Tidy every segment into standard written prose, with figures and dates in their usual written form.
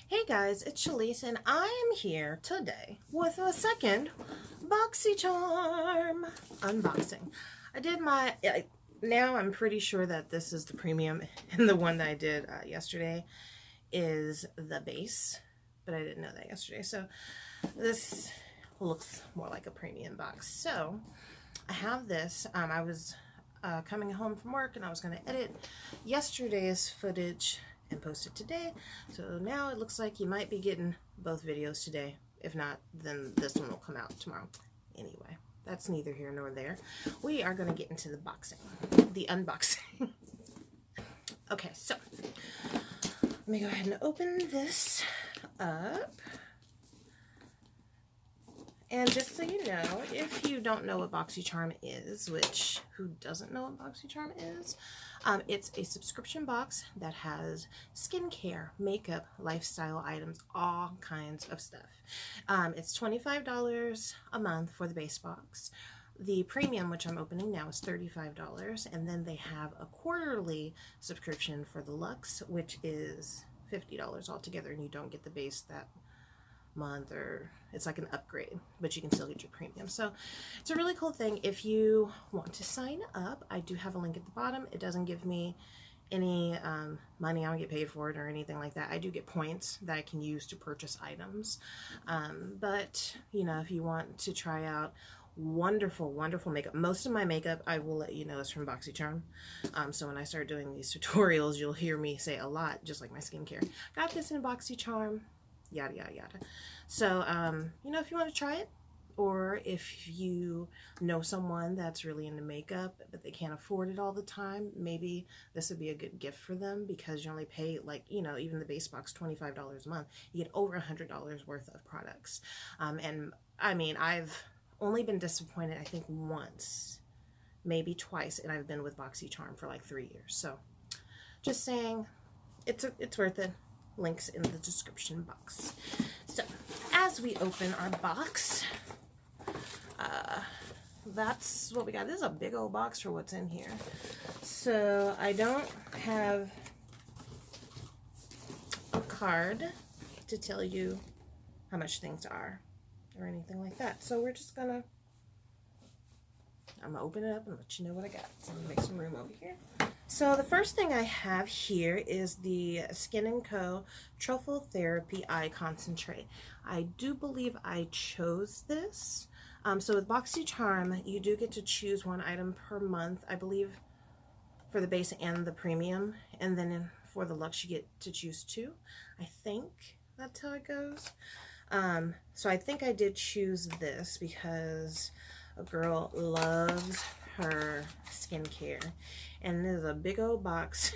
Hey guys, it's Shalise and I am here today with a second Boxycharm unboxing. Now I'm pretty sure that this is the premium and the one that I did yesterday is the base, but I didn't know that yesterday. So this looks more like a premium box. So I have this. I was coming home from work and I was going to edit yesterday's footage and post it today. So now it looks like you might be getting both videos today. If not, then this one will come out tomorrow. Anyway, that's neither here nor there. We are going to get into the unboxing. Okay, so let me go ahead and open this up. And just so you know, if you don't know what Boxycharm is, which who doesn't know what Boxycharm is, it's a subscription box that has skincare, makeup, lifestyle items, all kinds of stuff. It's $25 a month for the base box. The premium, which I'm opening now, is $35, and then they have a quarterly subscription for the Luxe, which is $50 altogether, and you don't get the base that month, or it's like an upgrade, but you can still get your premium. So it's a really cool thing. If you want to sign up, I do have a link at the bottom. It doesn't give me any money. I don't get paid for it or anything like that. I do get points that I can use to purchase items, but you know, if you want to try out wonderful makeup, most of my makeup, I will let you know, is from Boxycharm. So when I start doing these tutorials, you'll hear me say a lot, just like my skincare. Got this in Boxycharm, yada yada yada. So you know, if you want to try it, or if you know someone that's really into makeup but they can't afford it all the time, maybe this would be a good gift for them, because you only pay, like, you know, even the base box, $25 a month, you get over $100 worth of products. And I mean, I've only been disappointed I think once, maybe twice, and I've been with Boxycharm for like 3 years. So just saying, it's worth it. Links in the description box. So as we open our box, that's what we got. This is a big old box for what's in here. So I don't have a card to tell you how much things are or anything like that. So we're just gonna, I'm gonna open it up and let you know what I got. So I'm gonna make some room over here. So the first thing I have here is the Skin & Co. Truffle Therapy Eye Concentrate. I do believe I chose this. So with Boxycharm, you do get to choose one item per month, I believe, for the base and the premium. And then for the Luxe, you get to choose two. I think that's how it goes. So I think I did choose this because a girl loves her skincare, and there's a big old box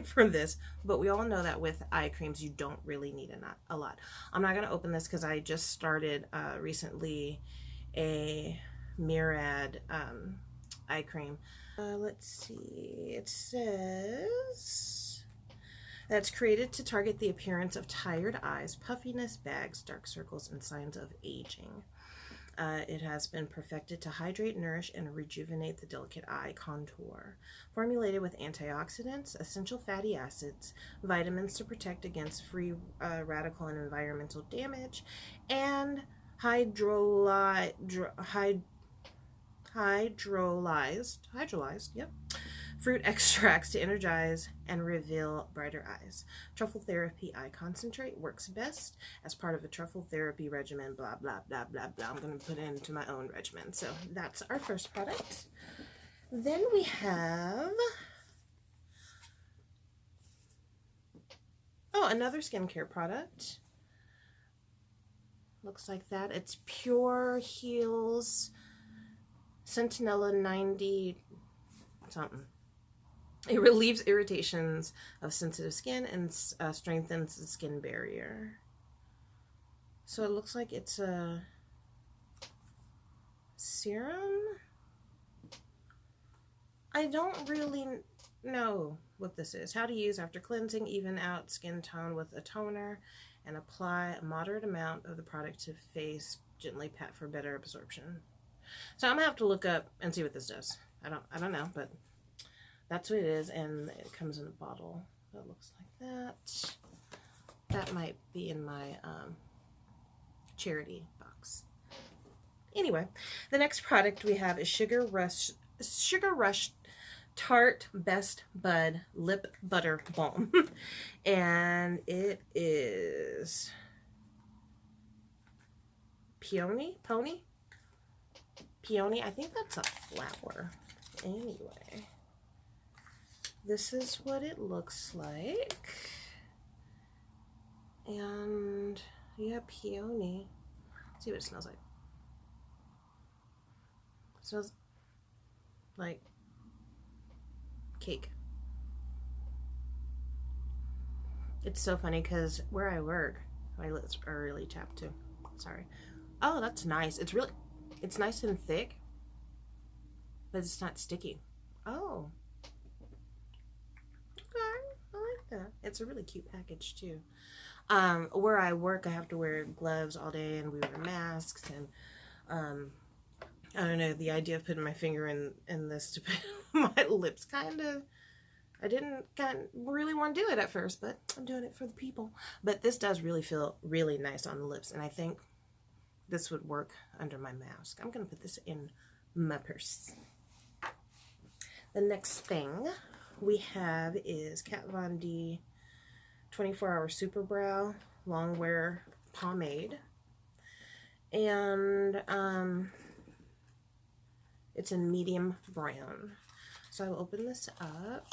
for this, but we all know that with eye creams you don't really need a lot. I'm not going to open this because I just started recently a Murad eye cream. Let's see, it says that's created to target the appearance of tired eyes, puffiness, bags, dark circles, and signs of aging. It has been perfected to hydrate, nourish, and rejuvenate the delicate eye contour. Formulated with antioxidants, essential fatty acids, vitamins to protect against free radical and environmental damage, and hydrolyzed, yep, fruit extracts to energize and reveal brighter eyes. Truffle Therapy Eye Concentrate works best as part of a truffle therapy regimen, blah, blah, blah, blah, blah. I'm going to put it into my own regimen. So that's our first product. Then we have, another skincare product. Looks like that. It's Pure Heals Centinela 90 something. It relieves irritations of sensitive skin and strengthens the skin barrier. So it looks like it's a serum. I don't really know what this is. How to use after cleansing, even out skin tone with a toner, and apply a moderate amount of the product to face. Gently pat for better absorption. So I'm gonna have to look up and see what this does. I don't know, but that's what it is, and it comes in a bottle that looks like that. That that might be in my charity box. Anyway, the next product we have is Sugar Rush Tarte Best Bud Lip Butter Balm. And it is peony? Peony? I think that's a flower. Anyway, this is what it looks like. And yeah, peony. Let's see what it smells like. It smells like cake. It's so funny because where I work, my lips are really chapped too. Sorry. Oh, that's nice. It's nice and thick, but it's not sticky. Oh. Okay, I like that. It's a really cute package too. Where I work, I have to wear gloves all day, and we wear masks, and I don't know, the idea of putting my finger in this to put my lips I didn't really want to do it at first, but I'm doing it for the people. But this does really feel really nice on the lips, and I think this would work under my mask. I'm going to put this in my purse. The next thing we have is Kat Von D 24-Hour Super Brow Long Wear Pomade. And it's in medium brown. So I will open this up.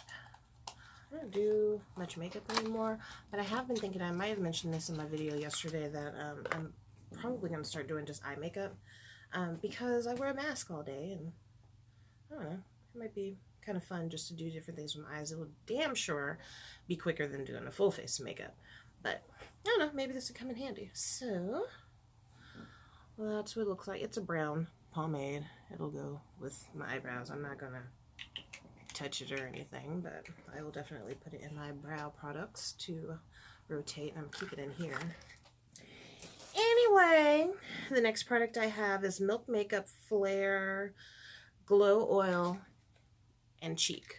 I don't do much makeup anymore, but I have been thinking, I might have mentioned this in my video yesterday, that I'm probably going to start doing just eye makeup because I wear a mask all day, and I don't know, it might be kind of fun just to do different things with my eyes. It will damn sure be quicker than doing a full face makeup, but I don't know, maybe this would come in handy. So well, that's what it looks like. It's a brown pomade. It'll go with my eyebrows. I'm not gonna touch it or anything, but I will definitely put it in my brow products to rotate, and I'm keeping it in here. Anyway, the next product I have is Milk Makeup Flare Glow Oil and Cheek.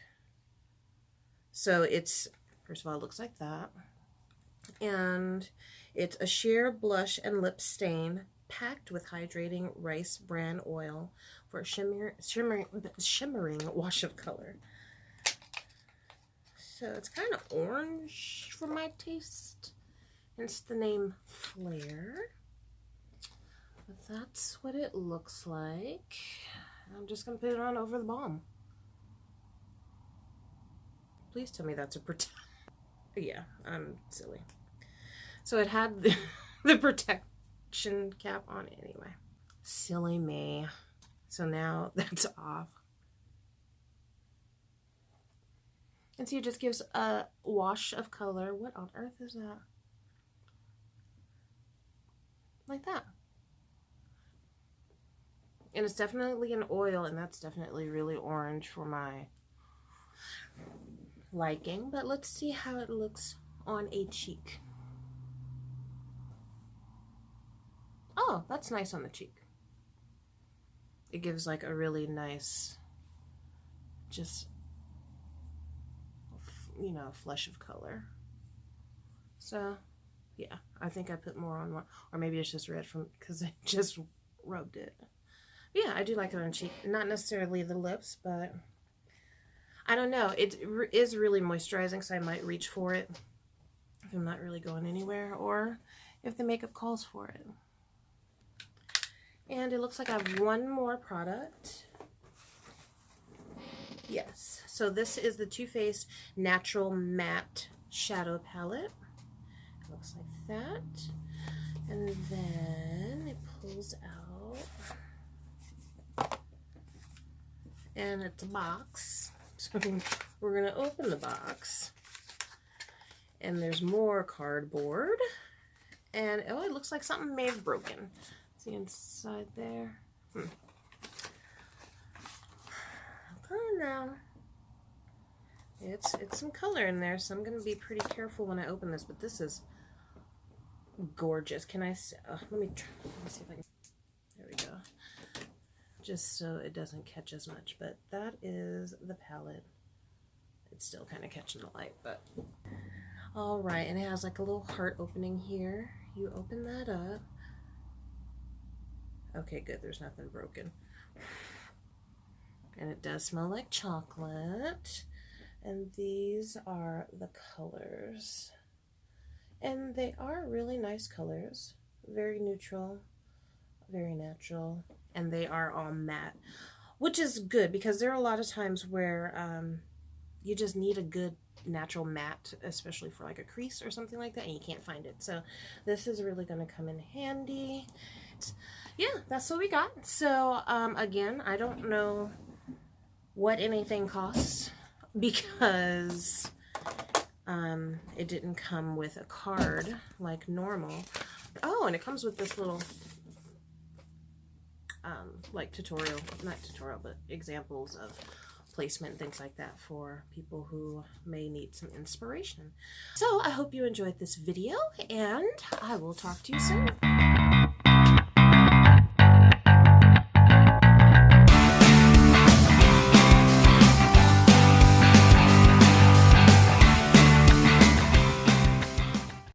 So it's, first of all, it looks like that. And it's a sheer blush and lip stain packed with hydrating rice bran oil for a shimmering wash of color. So it's kind of orange for my taste. Hence the name Flare. But that's what it looks like. I'm just going to put it on over the balm. Please tell me that's a yeah, I'm silly. So it had the protection cap on it anyway. Silly me. So now that's off. And see, it just gives a wash of color. What on earth is that? Like that. And it's definitely an oil, and that's definitely really orange for my liking. But let's see how it looks on a cheek. Oh, that's nice on the cheek. It gives like a really nice, just, you know, flush of color. So yeah, I think I put more on one, or maybe it's just red from because I just rubbed it. But yeah, I do like it on the cheek. Not necessarily the lips, but I don't know. It is really moisturizing, so I might reach for it if I'm not really going anywhere, or if the makeup calls for it. And it looks like I have one more product. Yes, so this is the Too Faced Natural Matte Shadow Palette. It looks like that. And then it pulls out. And it's a box. So we're going to open the box. And there's more cardboard. And oh, it looks like something may have broken. See inside there? Okay, now it's some color in there, so I'm going to be pretty careful when I open this, but this is gorgeous. Can I see? Let me see if I can. There we go. Just so it doesn't catch as much, but that is the palette. It's still kind of catching the light, but All right, and it has like a little heart opening here. You open that up. Okay, good, there's nothing broken. And it does smell like chocolate. And these are the colors. And they are really nice colors. Very neutral, very natural, and they are all matte, which is good because there are a lot of times where you just need a good natural matte, especially for like a crease or something like that, and you can't find it. So this is really going to come in handy. Yeah, that's what we got. So again, I don't know what anything costs because it didn't come with a card like normal. Oh, and it comes with this little like tutorial, not tutorial, but examples of placement and things like that for people who may need some inspiration. So I hope you enjoyed this video, and I will talk to you soon.